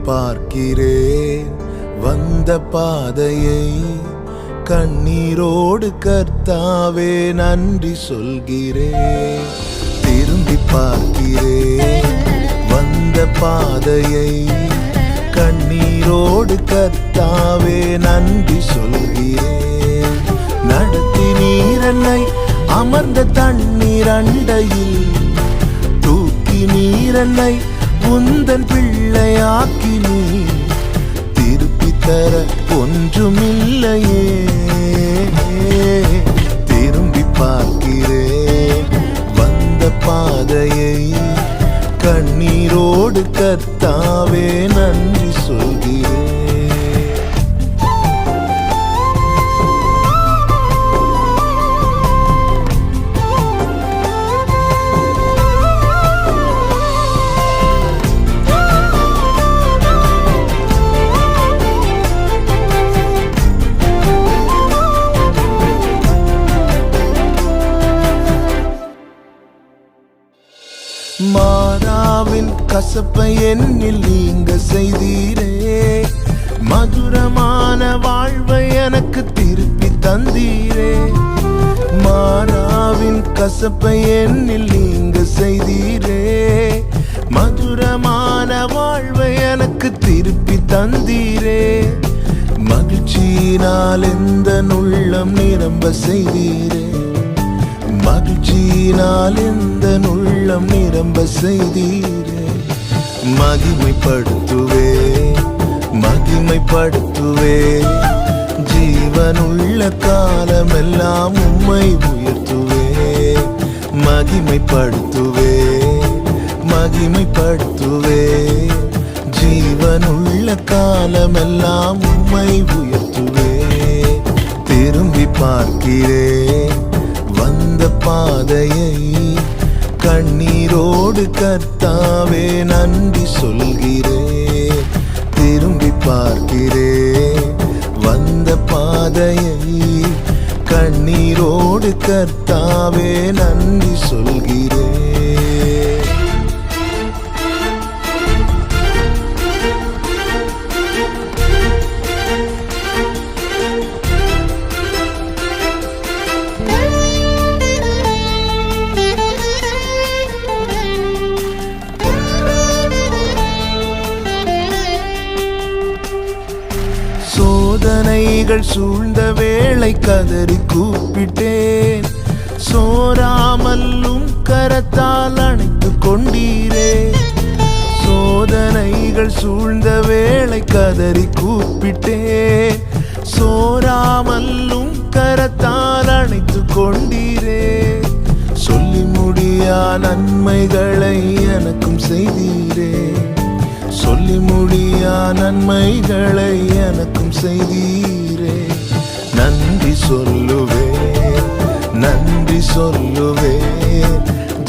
பார்க்கிறேன் வந்த பாதையை, கண்ணீரோடு கர்த்தாவே நன்றி சொல்கிறேன். திரும்பி பார்க்கிறேன் வந்த பாதையை, கண்ணீரோடு கர்த்தாவே நன்றி சொல்கிறேன். நடத்தி நீரன்னை அமர்ந்த தண்ணீர் அண்டையில், தூக்கி நீரன்னை உந்தன் பிள்ளையாக்கி நீ, திருப்பி தர ஒன்றுமில்லையே. திரும்பி பார்க்கிறேன் வந்த பாதையை, கண்ணீரோடு கர்த்தாவே நன்றி சொல்கிறேன். மாறாவின் கசப்பை என்னில் நீங்க செய்தீரே, மதுரமான வாழ்வை எனக்கு திருப்பி தந்தீரே. மாறாவின் கசப்பை என்னில் நீங்க செய்தீரே, மதுரமான வாழ்வை எனக்கு திருப்பி தந்தீரே. மகிழ்ச்சியினால் எந்த உள்ளம் நிரம்ப செய்தீரே, மகிழ்ச்சியினால் எந்த உள்ளம் நிரம்ப செய்தீரே. மகிமைப்படுத்துவே மகிமைப்படுத்துவே, ஜீவனுள்ள காலமெல்லாம் உம்மை உயர்த்துவே. மகிமைப்படுத்துவே மகிமைப்படுத்துவே, ஜீவனுள்ள காலமெல்லாம் உம்மை உயர்த்துவே. திரும்பி பார்க்கிறேன் வந்த பாதையை, கண்ணீரோடு கர்த்தாவே நன்றி சொல்கிறேன். திரும்பி பார்க்கிறேன் வந்த பாதையை, கண்ணீரோடு கர்த்தாவே நன்றி சொல்கிறேன். சோதனைகள் சூழ்ந்த வேளை கதறி கூப்பிட்டேன், சோராமல்லும் கரத்தால் அணைத்து கொண்டீரே. சோதனைகள் சூழ்ந்த வேளை கதறி கூப்பிட்டேன், சோராமல்லும் கரத்தால் அணைத்து கொண்டீரே. சொல்லி முடியா நன்மைகளை எனக்கும் செய்தீரே, சொல்லி முடியா நன்மைகளை எனக்கும் செய்தீரே. நன்றி சொல்லுவேன் நன்றி சொல்லுவேன்,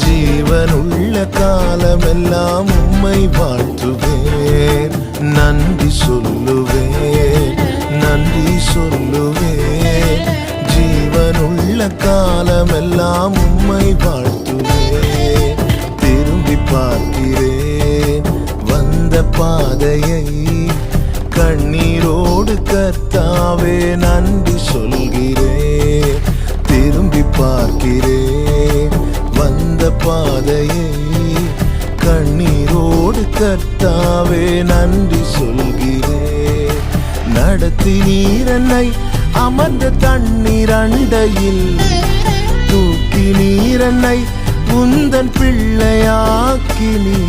ஜீவனுள்ள காலமெல்லாம் உம்மை வாழ்த்துவேன். நன்றி சொல்லுவேன் நன்றி சொல்லுவேன், ஜீவனுள்ள காலமெல்லாம் உம்மை வாழ்த்துவேன். திரும்பி பார்க்கிறேன் வந்த பாதையை, கண்ணீரோடு கர்த்தாவே நன்றி சொல்கிறேன். திரும்பி பார்க்கிறேன் வந்த பாதையை, கண்ணீரோடு கர்த்தாவே நன்றி சொல்கிறேன். நடத்தி நீரன்னை அமர்ந்த தண்ணீர் அண்டையில், தூக்கி நீரன்னை உந்தன் பிள்ளையாக்கி நீ,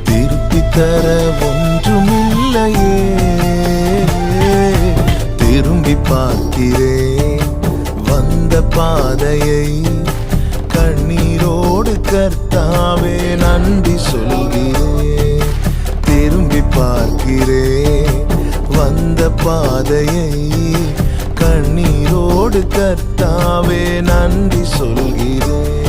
திருப்பி தர ஒன்றுமில்லையே. திரும்பி பார்க்கிறேன் வந்த பாதையை, கண்ணீரோடு கர்த்தாவே நன்றி சொல்கிறேன். திரும்பி பார்க்கிறேன் வந்த பாதையை, கண்ணீரோடு கர்த்தாவே நன்றி சொல்கிறேன்.